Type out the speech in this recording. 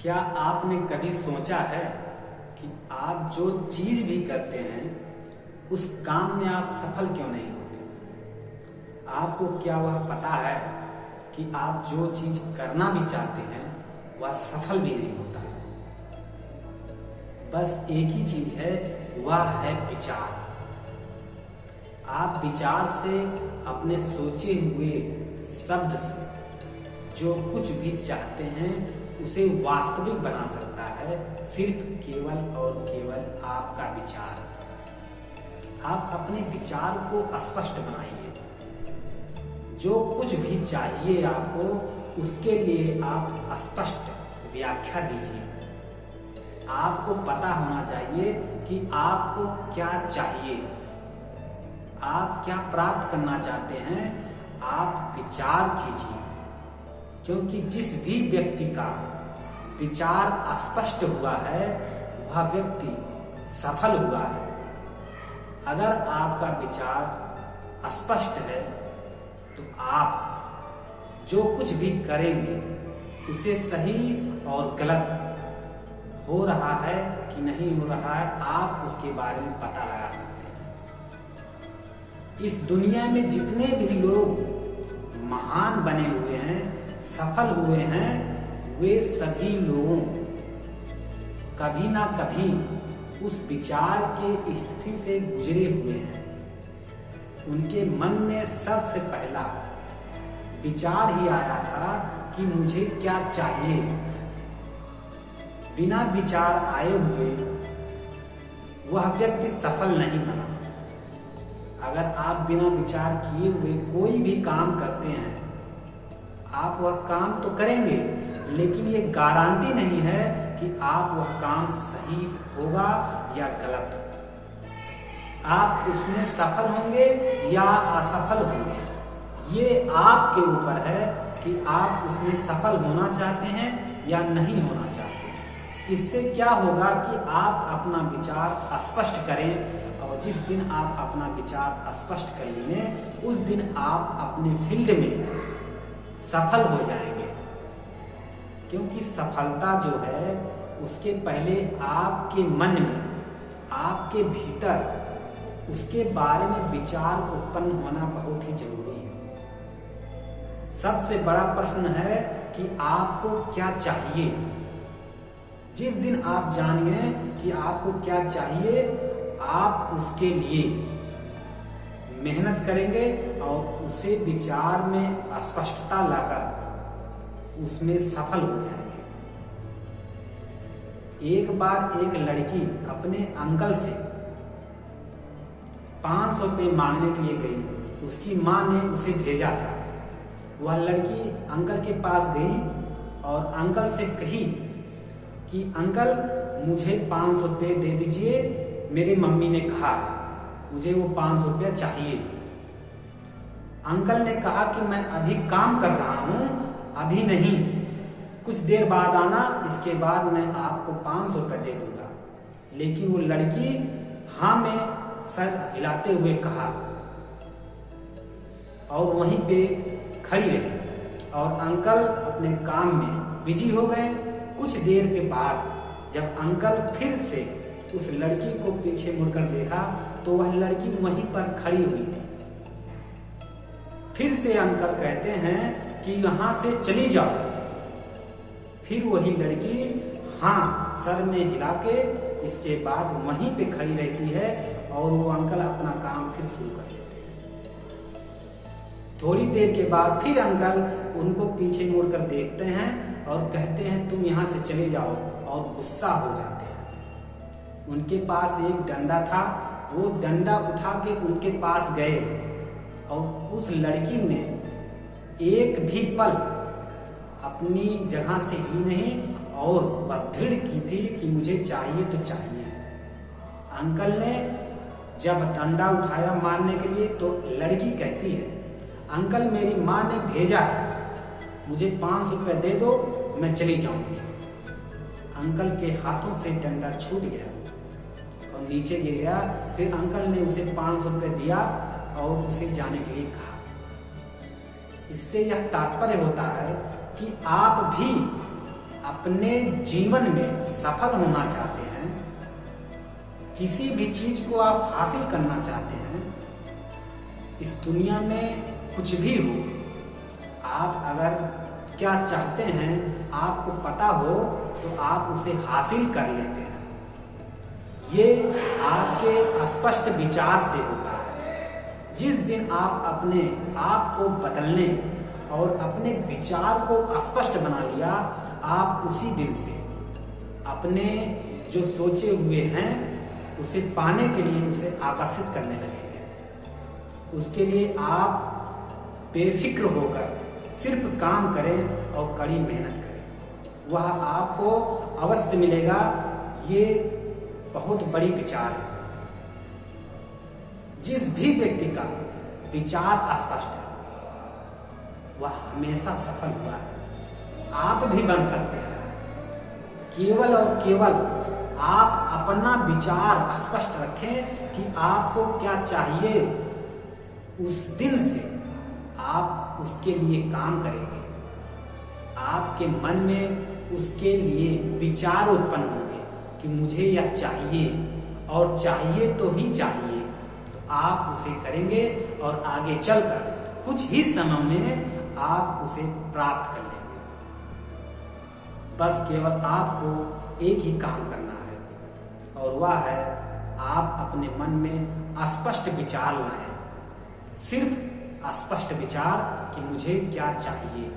क्या आपने कभी सोचा है कि आप जो चीज भी करते हैं उस काम में आप सफल क्यों नहीं होते? आपको क्या वह पता है कि आप जो चीज करना भी चाहते हैं वह सफल भी नहीं होता? बस एक ही चीज है, वह है विचार। आप विचार से, अपने सोचे हुए शब्द से जो कुछ भी चाहते हैं उसे वास्तविक बना सकता है सिर्फ केवल और केवल आपका विचार। आप अपने विचार को स्पष्ट बनाइए। जो कुछ भी चाहिए आपको, उसके लिए आप स्पष्ट व्याख्या दीजिए। आपको पता होना चाहिए कि आपको क्या चाहिए, आप क्या प्राप्त करना चाहते हैं। आप विचार कीजिए, क्योंकि जिस भी व्यक्ति का विचार स्पष्ट हुआ है वह व्यक्ति सफल हुआ है। अगर आपका विचार स्पष्ट है तो आप जो कुछ भी करेंगे उसे सही और गलत हो रहा है कि नहीं हो रहा है, आप उसके बारे में पता लगा सकते हैं। इस दुनिया में जितने भी लोग महान बने हुए हैं, सफल हुए हैं, वे सभी लोग कभी ना कभी उस विचार के स्थिति से गुजरे हुए हैं। उनके मन में सबसे पहला विचार ही आया था कि मुझे क्या चाहिए। बिना विचार आए हुए वह व्यक्ति सफल नहीं बना। अगर आप बिना विचार किए हुए कोई भी काम करते हैं, आप वह काम तो करेंगे, लेकिन ये गारंटी नहीं है कि आप वह काम सही होगा या गलत। आप उसमें सफल होंगे या असफल होंगे, ये आपके ऊपर है कि आप उसमें सफल होना चाहते हैं या नहीं होना चाहते। इससे क्या होगा कि आप अपना विचार स्पष्ट करें, और जिस दिन आप अपना विचार स्पष्ट कर लिए उस दिन आप अपने फील्ड में सफल हो जाएंगे। क्योंकि सफलता जो है उसके पहले आपके मन में, आपके भीतर उसके बारे में विचार उत्पन्न होना बहुत ही जरूरी है। सबसे बड़ा प्रश्न है कि आपको क्या चाहिए। जिस दिन आप जानेंगे कि आपको क्या चाहिए, आप उसके लिए मेहनत करेंगे और उसे विचार में स्पष्टता लाकर उसमें सफल हो जाएंगे। एक बार एक लड़की अपने अंकल से 500 रुपये मांगने के लिए गई। उसकी माँ ने उसे भेजा था। वह लड़की अंकल के पास गई और अंकल से कही कि अंकल मुझे 500 रुपये दे दीजिए, मेरी मम्मी ने कहा मुझे वो 500 रुपया चाहिए। अंकल ने कहा कि मैं अभी काम कर रहा हूँ, अभी नहीं, कुछ देर बाद आना, इसके बाद मैं आपको 500 रुपये दे दूंगा। लेकिन वो लड़की हाँ में सर हिलाते हुए कहा और वहीं पे खड़ी रही। और अंकल अपने काम में बिजी हो गए। कुछ देर के बाद जब अंकल फिर से उस लड़की को पीछे मुड़कर देखा तो वह लड़की वहीं पर खड़ी हुई थी। फिर से अंकल कहते हैं कि यहां से चली जाओ। फिर वही लड़की हाँ सर में हिला के इसके बाद वहीं पे खड़ी रहती है और वो अंकल अपना काम फिर शुरू कर देते हैं। थोड़ी देर के बाद फिर अंकल उनको पीछे मुड़कर देखते हैं और कहते हैं तुम यहाँ से चले जाओ, और गुस्सा हो जाते हैं। उनके पास एक डंडा था, वो डंडा उठा के उनके पास गए और उस लड़की ने एक भी पल अपनी जगह से हिली नहीं और वह दृढ़ की थी कि मुझे चाहिए तो चाहिए। अंकल ने जब डंडा उठाया मारने के लिए तो लड़की कहती है अंकल मेरी माँ ने भेजा है, मुझे 500 रुपये दे दो, मैं चली जाऊंगी। अंकल के हाथों से डंडा छूट गया और नीचे गिर गया। फिर अंकल ने उसे 500 रुपये दिया और उसे जाने के लिए कहा। इससे यह तात्पर्य होता है कि आप भी अपने जीवन में सफल होना चाहते हैं, किसी भी चीज को आप हासिल करना चाहते हैं, इस दुनिया में कुछ भी हो, आप अगर क्या चाहते हैं आपको पता हो तो आप उसे हासिल कर लेते हैं। ये आपके स्पष्ट विचार से होता है। जिस दिन आप अपने आप को बदलने और अपने विचार को स्पष्ट बना लिया, आप उसी दिन से अपने जो सोचे हुए हैं उसे पाने के लिए उसे आकर्षित करने लगेंगे। उसके लिए आप बेफिक्र होकर सिर्फ काम करें और कड़ी मेहनत करें, वह आपको अवश्य मिलेगा। ये बहुत बड़ी विचार है। जिस भी व्यक्ति का विचार स्पष्ट है वह हमेशा सफल हुआ है। आप भी बन सकते हैं। केवल और केवल आप अपना विचार स्पष्ट रखें कि आपको क्या चाहिए, उस दिन से आप उसके लिए काम करेंगे। आपके मन में उसके लिए विचार उत्पन्न होंगे कि मुझे यह चाहिए और चाहिए तो ही चाहिए, तो आप उसे करेंगे और आगे चलकर कुछ ही समय में आप उसे प्राप्त कर लेंगे। बस केवल आपको एक ही काम करना है और वह है आप अपने मन में स्पष्ट विचार लाएं। सिर्फ स्पष्ट विचार कि मुझे क्या चाहिए।